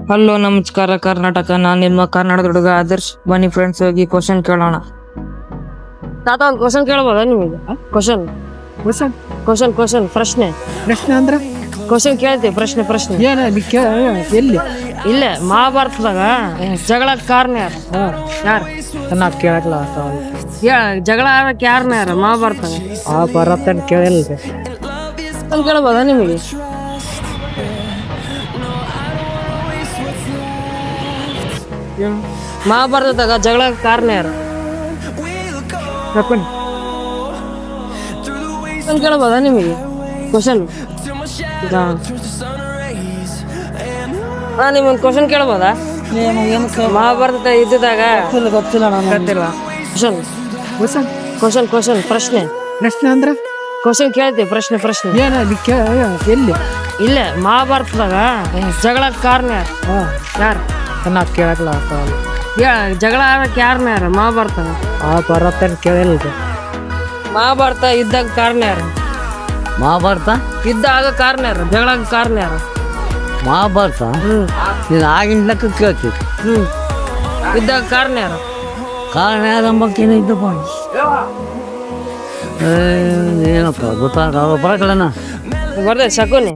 Hello ನಮಸ್ಕಾರ ಕರ್ನಾಟಕ. ನಾನು ನಿಮ್ಮ ಕರ್ನಾಟಕದ ಹುಡುಗ ಆದರ್ಶ್. ಬನ್ನಿ ಫ್ರೆಂಡ್ಸ್ ಹೋಗಿ ಕ್ವಶನ್ ಕೇಳೋಣ. ತಾತ ಒಂದು ಕ್ವಶನ್ ಕೇಳ್ಬೋದಾ ನಿಮಗೆ? ಕ್ವಶನ್ ಹೊಸ ಕ್ವಶನ್ ಕ್ವಶನ್ ಪ್ರಶ್ನೆ ಪ್ರಶ್ನೆ ಅಂದ್ರೆ ಕ್ವಶನ್ ಕೇಳ್ತೀವಿ. ಪ್ರಶ್ನೆ ಏನ ಎಲ್ಲಿ ಇಲ್ಲೇ ಮಹಾಭಾರತದಾಗ ಜಗಳ ಕಾರಣ ಯಾರು? ಯಾರು ನಾ ಕೇಳಕ್ಲ ಜಗಳ ಆಡಕ್ ಯಾರನ್ನ ಯಾರು ಮಹಾಭಾರತದಾಗ? ಆ ಬರತ್ತನ್ ಕೇಳಿಲ್ಲ ಕ್ವಶನ್ ಕೇಳ್ಬೋದಾ ನಿಮಗೆ? ಮಹಾಭಾರತದಾಗ ಜಗಳ ಕಾರಣ ಯಾರು? ಕ್ವಶನ್ ಕೇಳ್ಬೋದಾ ನಿಮಗೆ? ಕ್ವಶನ್ ನಿಮ್ಗೊಂದು ಕ್ವಶನ್ ಕೇಳ್ಬೋದಾ? ಮಹಾಭಾರತ ಯುದ್ಧದಾಗ ಗೊತ್ತಿಲ್ಲ ನಾನು ಗೊತ್ತಿಲ್ಲ. ಕ್ವಶನ್ ಹೊಸ ಕ್ವಶನ್ ಪ್ರಶ್ನೆ ಪ್ರಶ್ನೆ ಅಂದ್ರೆ ಕ್ವಶನ್ ಕೇಳ್ತೀವಿ. ಪ್ರಶ್ನೆ ಏನ ಎಲ್ಲಿ ಇಲ್ಲೇ ಮಹಾಭಾರತದಾಗ ಜಗಳ ಕಾರಣ ಯಾರು? ಯಾರು ನಾ ಕೇಳಕ್ಲ ಜಗಳ ಆಡಕ್ ಯಾರನ್ನ ಯಾರು ಮಹಾಭಾರತ? ಆ ಬರತ್ತನ್ ಕೇಳಿಲ್ಲ ಮಹಾಭಾರತ ಯುದ್ಧಕ್ಕೆ ಕಾರಣ ಯಾರು? ಮಹಾಭಾರತ ಯುದ್ಧ ಆಗ ಕಾರಣ ಯಾರು? ಜಗಳ ಆಗ ಕಾರಣ ಯಾರು? ಮಹಾಭಾರತ ನೀನು ಆಗಿನ ಲೆಕ್ಕ ಕೇಳ್ತೀವಿ. ಯುದ್ಧ ಕಾರಣ ಯಾರು? ಕಾರಣ ಯಾರಂಬಕ್ಕೇನು ಇದ್ದಪ್ಪ ಏನಪ್ಪ ಗೊತ್ತಾಗ ಬರಕಲ್ಲಣ್ಣ ಬರ್ದೆ ಶಕುನಿ